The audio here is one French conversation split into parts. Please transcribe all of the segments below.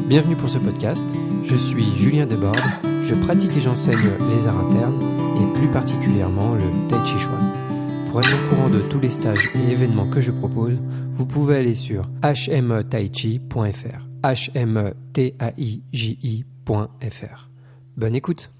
Bienvenue pour ce podcast. Je suis Julien Desbordes. Je pratique et j'enseigne les arts internes et plus particulièrement le Tai Chi Chuan. Pour être au courant de tous les stages et événements que je propose, vous pouvez aller sur hmetaichi.fr. hmetaichi.fr. Bonne écoute.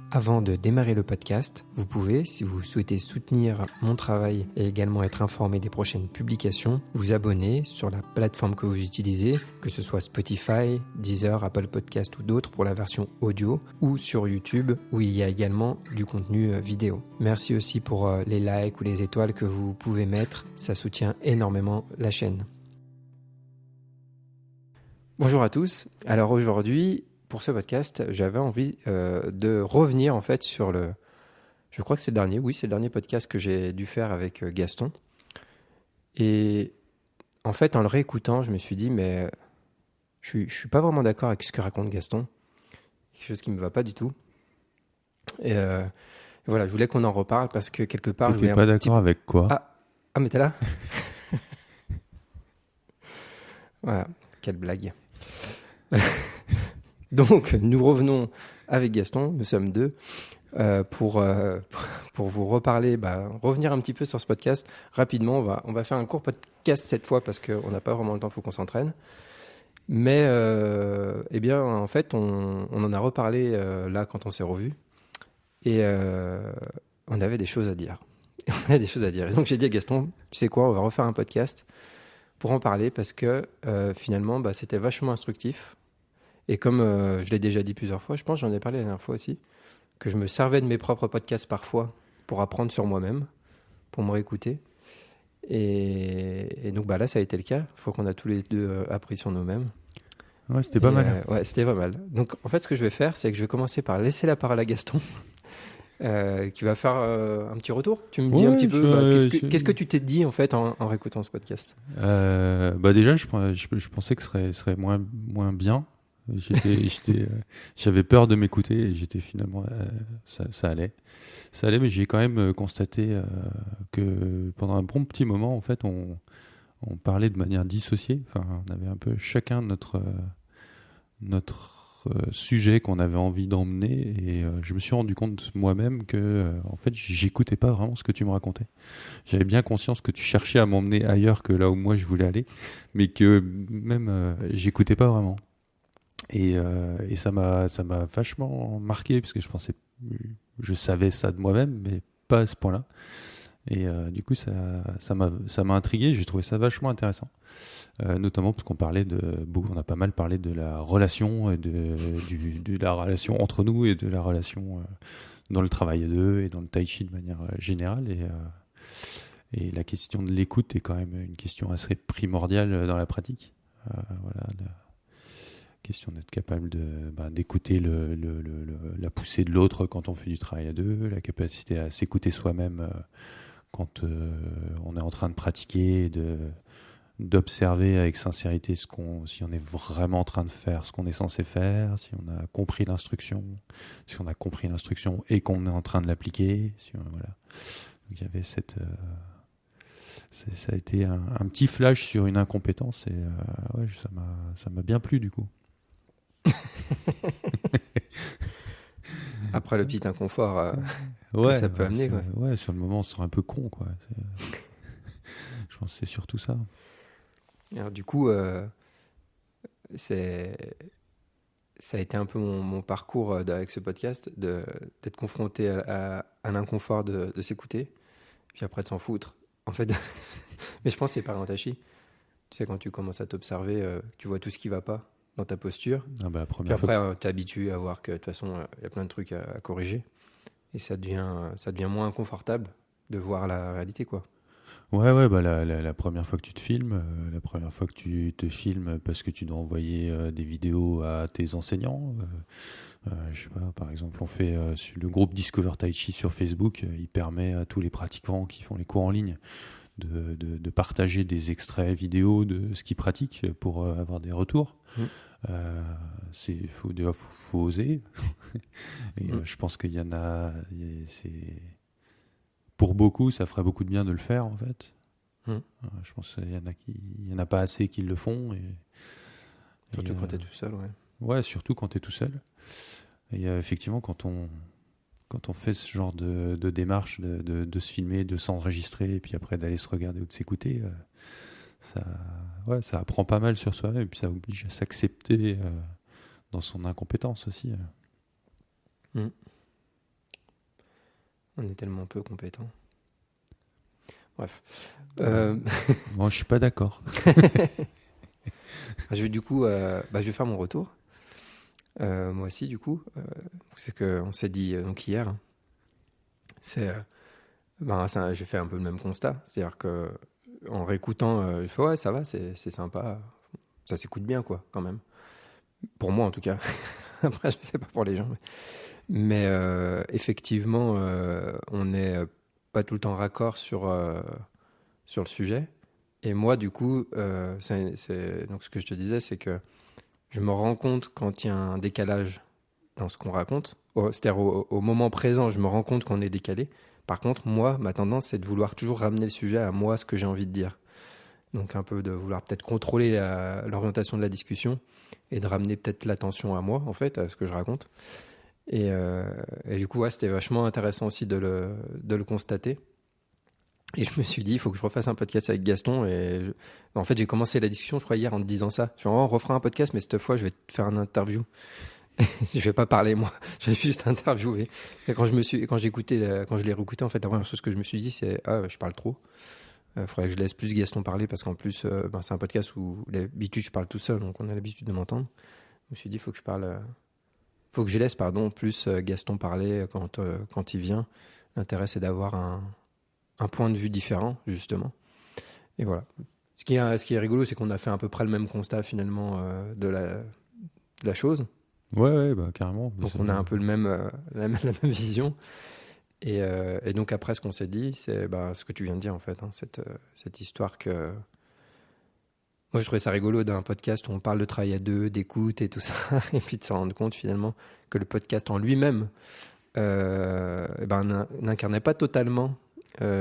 Avant de démarrer le podcast, vous pouvez, si vous souhaitez soutenir mon travail et également être informé des prochaines publications, vous abonner sur la plateforme que vous utilisez, que ce soit Spotify, Deezer, Apple Podcast ou d'autres pour la version audio, ou sur YouTube où il y a également du contenu vidéo. Merci aussi pour les likes ou les étoiles que vous pouvez mettre, ça soutient énormément la chaîne. Bonjour à tous, alors aujourd'hui, pour ce podcast, j'avais envie de revenir en fait sur le... Je crois que c'est le dernier, oui, c'est le dernier podcast que j'ai dû faire avec Gaston. Et en fait, en le réécoutant, je me suis dit, mais je suis pas vraiment d'accord avec ce que raconte Gaston. Quelque chose qui me va pas du tout. Et voilà, je voulais qu'on en reparle parce que quelque part... T'étais pas d'accord avec quoi ? Ah, mais t'es là ? Voilà, quelle blague. Donc, nous revenons avec Gaston, nous sommes deux, pour vous reparler, revenir un petit peu sur ce podcast. Rapidement, on va faire un court podcast cette fois parce qu'on n'a pas vraiment le temps, il faut qu'on s'entraîne. Mais, eh bien, en fait, on en a reparlé là quand on s'est revus et on avait des choses à dire. Et donc, j'ai dit à Gaston, tu sais quoi, on va refaire un podcast pour en parler parce que finalement, c'était vachement instructif. Et comme je l'ai déjà dit plusieurs fois, je pense que j'en ai parlé la dernière fois aussi, que je me servais de mes propres podcasts parfois pour apprendre sur moi-même, pour me réécouter. Et donc là, ça a été le cas. Il faut qu'on a tous les deux appris sur nous-mêmes. Ouais, c'était pas mal. Ouais, c'était pas mal. Donc en fait, ce que je vais faire, c'est que je vais commencer par laisser la parole à Gaston, qui va faire un petit retour. Tu me dis un petit peu, qu'est-ce que tu t'es dit en fait en réécoutant ce podcast ? Déjà, je pensais que ce serait moins bien. J'avais peur de m'écouter et j'étais finalement ça allait, mais j'ai quand même constaté que pendant un bon petit moment en fait on parlait de manière dissociée. Enfin, on avait un peu chacun notre sujet qu'on avait envie d'emmener et je me suis rendu compte moi-même que en fait j'écoutais pas vraiment ce que tu me racontais. J'avais bien conscience que tu cherchais à m'emmener ailleurs que là où moi je voulais aller, mais que même j'écoutais pas vraiment. Et ça m'a vachement marqué parce que je savais ça de moi-même, mais pas à ce point-là. Et du coup, ça m'a intrigué. J'ai trouvé ça vachement intéressant, notamment parce qu'on a pas mal parlé de la relation, et de la relation entre nous et de la relation dans le travail à deux et dans le tai chi de manière générale. Et la question de l'écoute est quand même une question assez primordiale dans la pratique. Voilà. Question d'être capable d'écouter la poussée de l'autre quand on fait du travail à deux, la capacité à s'écouter soi-même quand on est en train de pratiquer, d'observer avec sincérité si on est vraiment en train de faire ce qu'on est censé faire, si on a compris l'instruction, et qu'on est en train de l'appliquer. Voilà. Donc il y avait ça a été un petit flash sur une incompétence et ça m'a bien plu du coup. Après le petit inconfort que ça peut amener. Quoi. Ouais, sur le moment, on se sent un peu con. Quoi. Je pense que c'est surtout ça. Alors du coup, ça a été un peu mon parcours avec ce podcast, d'être confronté à l'inconfort de s'écouter, puis après de s'en foutre. En fait, mais je pense que c'est pareil en tai chi. Tu sais, quand tu commences à t'observer, tu vois tout ce qui va pas dans ta posture. Puis après, tu es habitué à voir que de toute façon, il y a plein de trucs à corriger. Et ça devient moins inconfortable de voir la réalité, quoi. Ouais, la première fois que tu te filmes, la première fois que tu te filmes parce que tu dois envoyer des vidéos à tes enseignants. Je sais pas, par exemple, on fait le groupe Discover Tai Chi sur Facebook, il permet à tous les pratiquants qui font les cours en ligne de partager des extraits vidéo de ce qu'ils pratiquent pour avoir des retours. Faut oser. Et je pense qu'il y en a. Pour beaucoup, ça ferait beaucoup de bien de le faire en fait. Je pense qu'il y en a pas assez qui le font Surtout quand t'es tout seul, ouais. Ouais, surtout quand t'es tout seul. Et effectivement, quand on fait ce genre de démarche, de se filmer, de s'enregistrer, et puis après d'aller se regarder ou de s'écouter, ça apprend pas mal sur soi-même, et puis ça oblige à s'accepter dans son incompétence aussi. On est tellement peu compétents. Bref. Moi, je suis pas d'accord. Je vais faire mon retour. Moi aussi, du coup. C'est qu'on s'est dit donc hier. J'ai fait un peu le même constat. C'est-à-dire que en réécoutant, je fais ouais, ça va, c'est sympa. Ça s'écoute bien, quoi, quand même. Pour moi, en tout cas. Après, je sais pas pour les gens. Mais effectivement, on n'est pas tout le temps raccord sur le sujet. Et moi, du coup, donc ce que je te disais, c'est que je me rends compte quand il y a un décalage dans ce qu'on raconte. C'est-à-dire au moment présent, je me rends compte qu'on est décalé. Par contre, moi, ma tendance, c'est de vouloir toujours ramener le sujet à moi, ce que j'ai envie de dire. Donc un peu de vouloir peut-être contrôler l'orientation de la discussion et de ramener peut-être l'attention à moi, en fait, à ce que je raconte. Et du coup, c'était vachement intéressant aussi de le constater. Et je me suis dit, il faut que je refasse un podcast avec Gaston. En fait, j'ai commencé la discussion, je crois, hier en te disant ça. Je suis on refera un podcast, mais cette fois, je vais te faire une interview. Je vais pas parler, moi. Je vais juste interviewer. Et quand je l'ai réécouté, en fait, la première chose que je me suis dit, c'est, je parle trop. Faudrait que je laisse plus Gaston parler parce qu'en plus, c'est un podcast où d'habitude, je parle tout seul, donc on a l'habitude de m'entendre. Je me suis dit, faut que je laisse, plus Gaston parler quand il vient. L'intérêt, c'est d'avoir un point de vue différent, justement. Et voilà. Ce qui est rigolo, c'est qu'on a fait à peu près le même constat, finalement, de la chose. Ouais, carrément. Donc, on a un peu la même vision. Et donc, après, ce qu'on s'est dit, c'est ce que tu viens de dire, en fait, hein, cette histoire que... Moi, je trouvais ça rigolo d'un podcast où on parle de travail à deux, d'écoute et tout ça, et puis de se rendre compte, finalement, que le podcast en lui-même n'incarnait pas totalement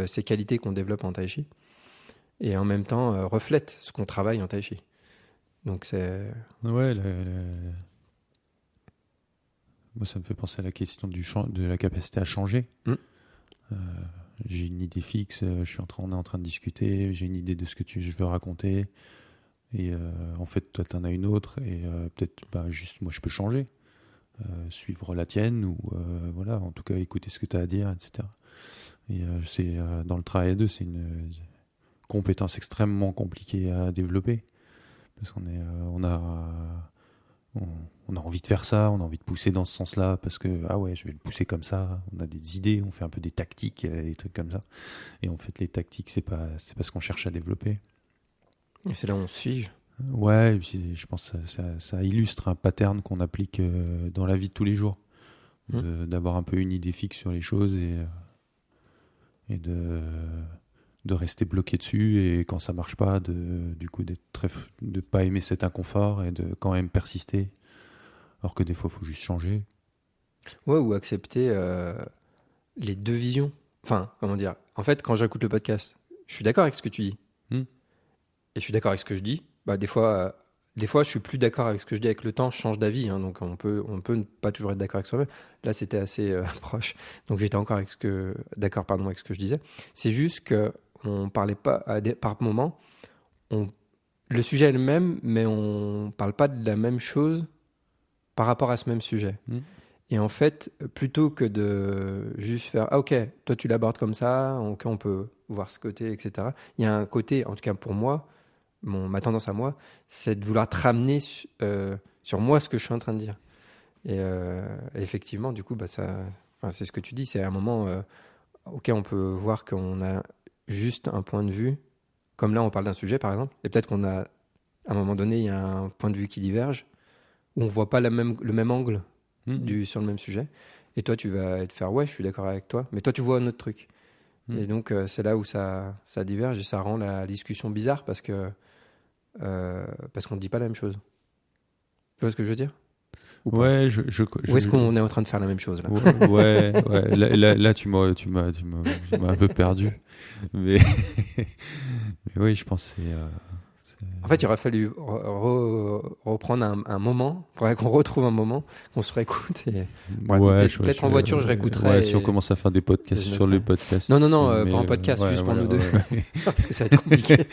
ces qualités qu'on développe en tai chi et en même temps reflète ce qu'on travaille en tai chi. Donc c'est moi ça me fait penser à la question de la capacité à changer. J'ai une idée fixe, on est en train de discuter, j'ai une idée de ce que je veux raconter et en fait toi t'en as une autre et peut-être juste moi je peux changer, suivre la tienne ou voilà, en tout cas écouter ce que tu as à dire, etc. Et dans le travail à deux, c'est une compétence extrêmement compliquée à développer parce qu'on a envie de faire ça, on a envie de pousser dans ce sens-là parce que je vais le pousser comme ça. On a des idées, on fait un peu des tactiques, des trucs comme ça. Et en fait, les tactiques, c'est pas ce qu'on cherche à développer. Et c'est là où on se fige. Ouais, et puis je pense que ça illustre un pattern qu'on applique dans la vie de tous les jours, d'avoir un peu une idée fixe sur les choses et de rester bloqué dessus et quand ça marche pas, de pas aimer cet inconfort et de quand même persister. Alors que des fois, il faut juste changer. Ouais, ou accepter les deux visions. Enfin, comment dire ? En fait, quand j'écoute le podcast, je suis d'accord avec ce que tu dis. Et je suis d'accord avec ce que je dis. Des fois, je suis plus d'accord avec ce que je dis avec le temps. Je change d'avis. Hein, donc, on peut ne pas toujours être d'accord avec soi-même. Là, c'était assez proche. Donc, j'étais encore d'accord avec ce que je disais. C'est juste qu'on parlait pas par moment. Le sujet est le même, mais on parle pas de la même chose par rapport à ce même sujet. Et en fait, plutôt que de juste faire « Ah ok, toi tu l'abordes comme ça, ok, on peut voir ce côté, etc. » Il y a un côté, en tout cas pour moi, ma tendance à moi, c'est de vouloir te ramener sur moi ce que je suis en train de dire. Et effectivement, du coup, c'est ce que tu dis, c'est à un moment, ok, on peut voir qu'on a juste un point de vue, comme là on parle d'un sujet par exemple, et peut-être à un moment donné, il y a un point de vue qui diverge, où on ne voit pas le même angle sur le même sujet. Et toi, tu vas te faire, ouais, je suis d'accord avec toi, mais toi, tu vois un autre truc. Et donc, c'est là où ça diverge et ça rend la discussion bizarre parce qu'on ne dit pas la même chose. Tu vois ce que je veux dire ? Ouais, Ou est-ce qu'on est en train de faire la même chose là ? Ouais. Là, tu m'as un peu perdu. Mais oui, je pense que En fait, il aurait fallu reprendre un moment. Il faudrait qu'on retrouve un moment, qu'on se réécoute. Et... peut-être en voiture, je réécouterai. Ouais, si on commence à faire des podcasts sur le podcast. Non, pas un podcast, juste pour nous deux. Parce que ça va être compliqué.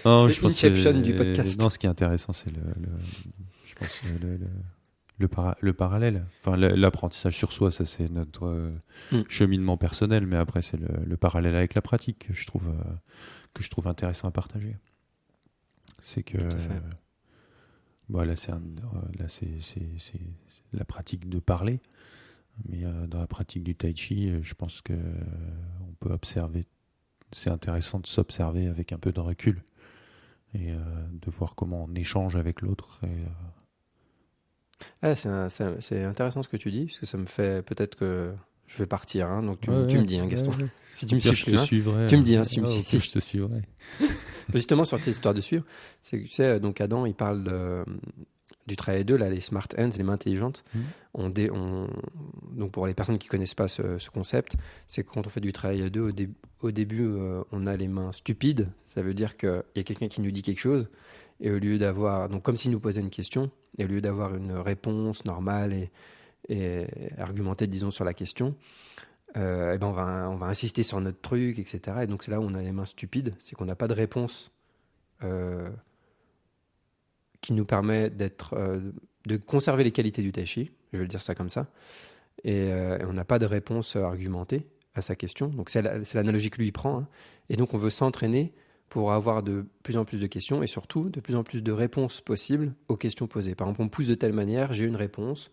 Non, c'est l'inception du podcast. Non, ce qui est intéressant, c'est je pense le parallèle. Enfin, l'apprentissage sur soi, ça c'est notre cheminement personnel, mais après c'est le parallèle avec la pratique que je trouve intéressant à partager. C'est que là c'est la pratique de parler, mais dans la pratique du tai chi, je pense que on peut observer. C'est intéressant de s'observer avec un peu de recul et de voir comment on échange avec l'autre. C'est intéressant ce que tu dis, parce que ça me fait peut-être que je vais partir. Hein, donc tu me dis, hein, Gaston. Ouais. Si tu me suis plus, tu me dis. Hein, si je te suivrai. Justement, sur cette histoire de suivre, c'est que tu sais, donc Adam, il parle du travail 2, là, les smart hands, les mains intelligentes. Donc pour les personnes qui ne connaissent pas ce concept, c'est que quand on fait du travail 2, au début, on a les mains stupides. Ça veut dire qu'il y a quelqu'un qui nous dit quelque chose, et au lieu d'avoir, donc comme s'il nous posait une question, et au lieu d'avoir une réponse normale et argumentée, disons, sur la question, on va insister sur notre truc, etc. Et donc c'est là où on a les mains stupides, c'est qu'on n'a pas de réponse qui nous permet de conserver les qualités du tai chi, je vais le dire ça comme ça, et on n'a pas de réponse argumentée à sa question. Donc c'est l'analogie que lui prend, hein. Et donc on veut s'entraîner pour avoir de plus en plus de questions et surtout de plus en plus de réponses possibles aux questions posées. Par exemple, on me pousse de telle manière, j'ai une réponse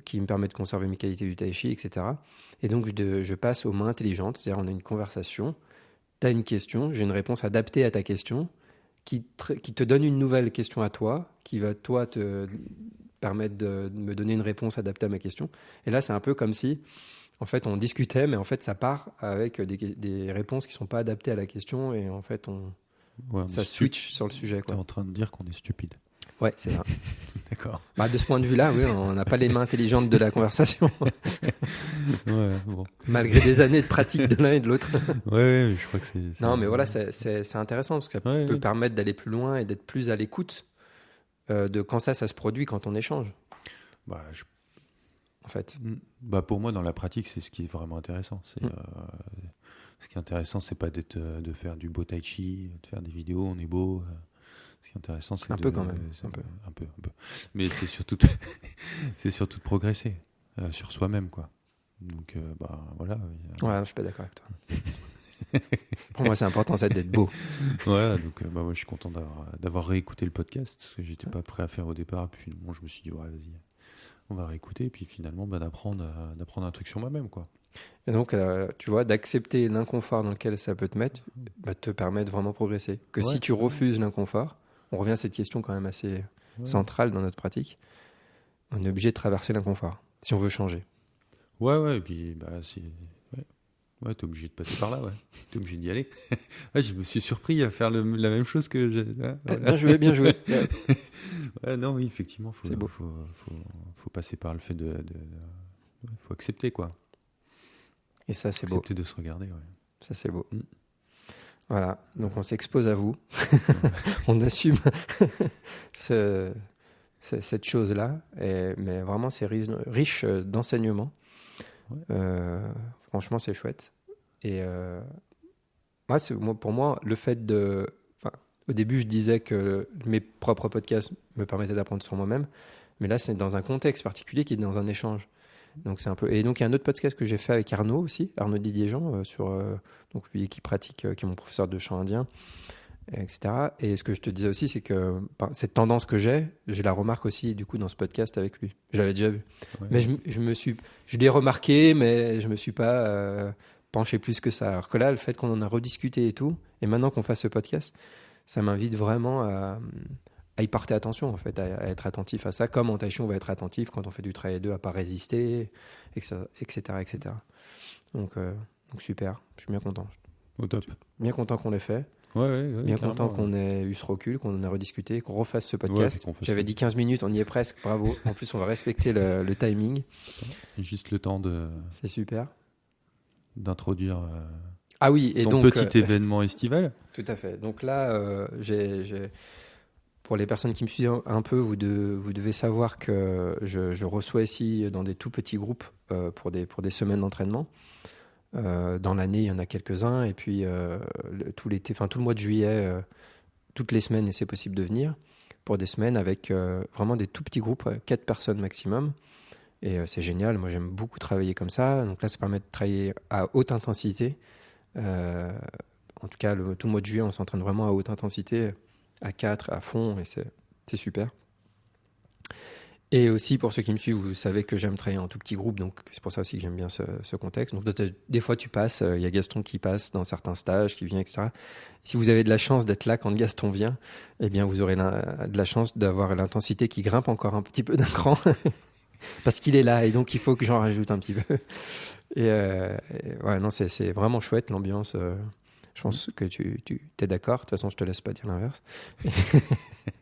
qui me permet de conserver mes qualités du tai chi, etc. Et donc je passe aux mains intelligentes, c'est-à-dire on a une conversation, tu as une question, j'ai une réponse adaptée à ta question, qui te donne une nouvelle question à toi, qui va toi te permettre de me donner une réponse adaptée à ma question. Et là, c'est un peu comme si, en fait, on discutait, mais en fait, ça part avec des réponses qui ne sont pas adaptées à la question, et en fait, ça switch sur le sujet. Tu es en train de dire qu'on est stupide. Ouais, c'est vrai. D'accord. De ce point de vue-là, oui, on n'a pas les mains intelligentes de la conversation. Ouais, bon. Malgré des années de pratique de l'un et de l'autre. Ouais, je crois que c'est... Non, mais voilà, c'est intéressant, parce que ça peut permettre d'aller plus loin et d'être plus à l'écoute de quand ça se produit, quand on échange. En fait. Pour moi, dans la pratique, c'est ce qui est vraiment intéressant. Ce qui est intéressant, c'est pas de faire du beau tai chi, de faire des vidéos, on est beau... Ce qui est intéressant, c'est un peu quand même. Un peu. Mais c'est surtout de progresser sur soi-même, quoi. Donc, voilà. Ouais, je suis pas d'accord avec toi. Pour moi, c'est important, ça, d'être beau. Voilà, donc moi, je suis content d'avoir réécouté le podcast, parce que j'étais pas prêt à faire au départ. Puis bon, je me suis dit, ouais, vas-y, on va réécouter. Et puis finalement, d'apprendre un truc sur moi-même, quoi. Et donc, tu vois, d'accepter l'inconfort dans lequel ça peut te mettre, te permet de vraiment progresser. Que si tu refuses l'inconfort, on revient à cette question quand même assez centrale dans notre pratique, on est obligé de traverser l'inconfort, si on veut changer. Ouais, et puis, t'es obligé de passer par là, ouais. T'es obligé d'y aller. Je me suis surpris à faire la même chose que j'ai... Voilà. Bien joué. Ouais, non, oui, effectivement, faut passer par le fait faut accepter, quoi. Et ça, c'est beau. Accepter de se regarder, ouais. Ça, c'est beau. Voilà, donc on s'expose à vous. On assume cette chose-là, mais vraiment, c'est riche d'enseignements. Ouais. Franchement, c'est chouette. Et pour moi, le fait de... Au début, je disais que mes propres podcasts me permettaient d'apprendre sur moi-même, mais là, c'est dans un contexte particulier qui est dans un échange. Donc c'est un peu... Et donc il y a un autre podcast que j'ai fait avec Arnaud aussi, Arnaud Didier-Jean, donc lui qui pratique, qui est mon professeur de chant indien, etc. Et ce que je te disais aussi, c'est que cette tendance que j'ai la remarque aussi du coup dans ce podcast avec lui. Je l'avais déjà vu, mais je l'ai remarqué, mais je me suis pas penché plus que ça. Alors que là, le fait qu'on en a rediscuté et tout, et maintenant qu'on fasse ce podcast, ça m'invite vraiment à y porter attention, en fait, à être attentif à ça, comme en tai chi on va être attentif quand on fait du travail 2 à pas résister, etc. Donc super, je suis bien content. Au top. Bien content qu'on l'ait fait. Bien content qu'on ait eu ce recul, qu'on en a rediscuté, qu'on refasse ce podcast. J'avais dit 15 minutes, on y est presque, bravo. En plus, on va respecter le timing. Juste le temps C'est super. D'introduire Ah oui, et ton donc petit événement estival. tout à fait. Donc là, pour les personnes qui me suivent un peu, vous devez savoir que je reçois ici dans des tout petits groupes pour des semaines d'entraînement. Dans l'année, il y en a quelques-uns, et puis tout l'été, enfin tout le mois de juillet, toutes les semaines, et c'est possible de venir pour des semaines avec vraiment des tout petits groupes, 4 personnes maximum. Et c'est génial. Moi, j'aime beaucoup travailler comme ça. Donc là, ça permet de travailler à haute intensité. En tout cas, tout le mois de juillet, on s'entraîne vraiment à haute intensité, à 4, à fond, et c'est super. Et aussi, pour ceux qui me suivent, vous savez que j'aime travailler en tout petit groupe, donc c'est pour ça aussi que j'aime bien ce contexte. Donc des fois, tu passes, il y a Gaston qui passe dans certains stages, qui vient, etc. Si vous avez de la chance d'être là quand Gaston vient, eh bien, vous aurez de la chance d'avoir l'intensité qui grimpe encore un petit peu d'un cran, parce qu'il est là, et donc il faut que j'en rajoute un petit peu. Et ouais, non, c'est vraiment chouette, l'ambiance. Je pense que tu es d'accord. De toute façon, je te laisse pas dire l'inverse.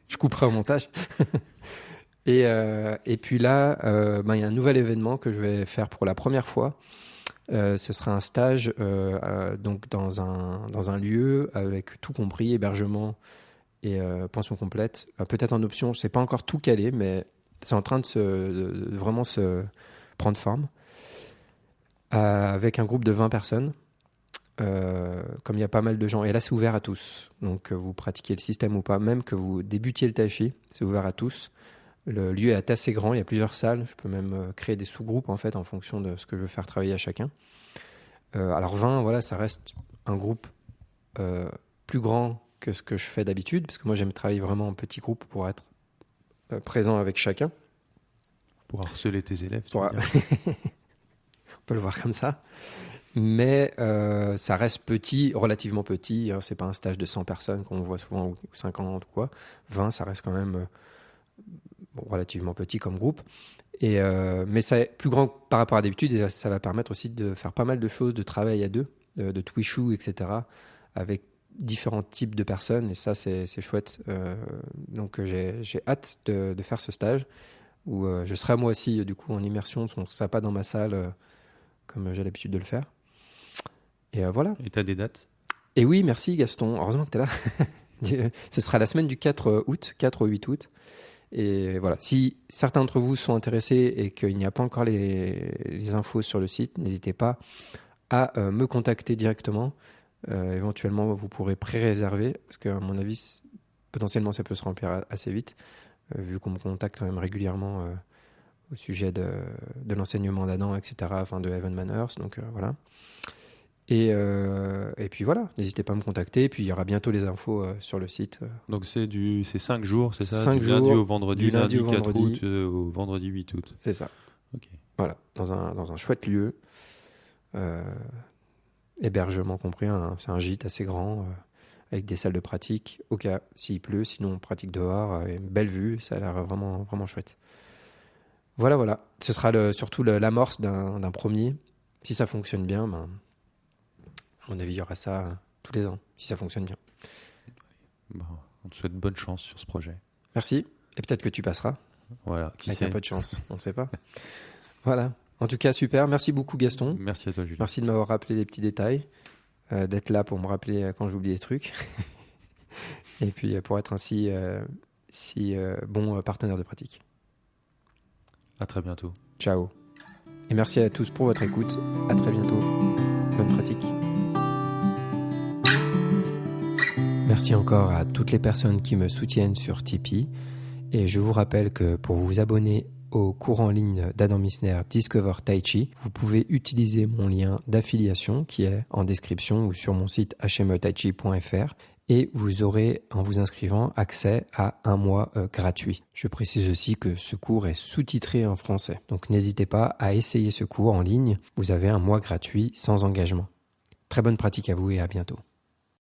Je couperai au montage. Et puis là, il y a un nouvel événement que je vais faire pour la première fois. Ce sera un stage donc dans un lieu avec tout compris, hébergement et pension complète. Peut-être en option, je sais pas encore tout calé, mais c'est en train de vraiment se prendre forme. Avec un groupe de 20 personnes. Comme il y a pas mal de gens, et là c'est ouvert à tous, donc vous pratiquez le système ou pas, même que vous débutiez le tai chi, c'est ouvert à tous. Le lieu est assez grand, il y a plusieurs salles, je peux même créer des sous-groupes en fait en fonction de ce que je veux faire travailler à chacun. Alors 20, voilà, ça reste un groupe plus grand que ce que je fais d'habitude, parce que moi j'aime travailler vraiment en petits groupes pour être présent avec chacun. Pour harceler tes élèves. On peut le voir comme ça. Mais ça reste petit, relativement petit. C'est pas un stage de 100 personnes qu'on voit souvent, ou 50 ou quoi. 20, ça reste quand même relativement petit comme groupe. Mais c'est plus grand par rapport à d'habitude, et ça va permettre aussi de faire pas mal de choses, de travail à deux, de twishu, etc., avec différents types de personnes. Et ça, c'est chouette. Donc j'ai hâte de faire ce stage où je serai moi aussi du coup en immersion, ce sera pas dans ma salle comme j'ai l'habitude de le faire. Et voilà. Et tu as des dates ? Et oui, merci Gaston. Heureusement que tu es là. Ce sera la semaine du 4 août, 4 au 8 août. Et voilà. Si certains d'entre vous sont intéressés et qu'il n'y a pas encore les infos sur le site, n'hésitez pas à me contacter directement. Éventuellement, vous pourrez pré-réserver, parce qu'à mon avis, potentiellement, ça peut se remplir assez vite, vu qu'on me contacte quand même régulièrement au sujet de l'enseignement d'Adam, etc., enfin de Evan Manners. Donc voilà. Et puis voilà, n'hésitez pas à me contacter. Et puis il y aura bientôt les infos sur le site. Donc c'est 5 jours, c'est ça ? 5 du jours, lundi au vendredi, du lundi au 4 vendredi. août au vendredi 8 août. C'est ça. Ok. Voilà, dans un chouette lieu. Hébergement compris, c'est un gîte assez grand, avec des salles de pratique. Au cas s'il pleut, sinon on pratique dehors. Une belle vue, ça a l'air vraiment, vraiment chouette. Voilà. Ce sera surtout l'amorce d'un premier. Si ça fonctionne bien, à mon avis, il y aura ça tous les ans, si ça fonctionne bien. Bon, on te souhaite bonne chance sur ce projet. Merci. Et peut-être que tu passeras. Voilà, qui avec sait. un peu de chance, on ne sait pas. Voilà. En tout cas, super. Merci beaucoup, Gaston. Merci à toi, Julien. Merci de m'avoir rappelé les petits détails, d'être là pour me rappeler quand j'oublie des trucs. Et puis, pour être ainsi si bon partenaire de pratique. À très bientôt. Ciao. Et merci à tous pour votre écoute. À très bientôt. Bonne pratique. Merci encore à toutes les personnes qui me soutiennent sur Tipeee. Et je vous rappelle que pour vous abonner au cours en ligne d'Adam Missner Discover Tai Chi, vous pouvez utiliser mon lien d'affiliation qui est en description ou sur mon site hmetaichi.fr. Et vous aurez, en vous inscrivant, accès à 1 mois gratuit. Je précise aussi que ce cours est sous-titré en français. Donc n'hésitez pas à essayer ce cours en ligne. Vous avez 1 mois gratuit sans engagement. Très bonne pratique à vous et à bientôt.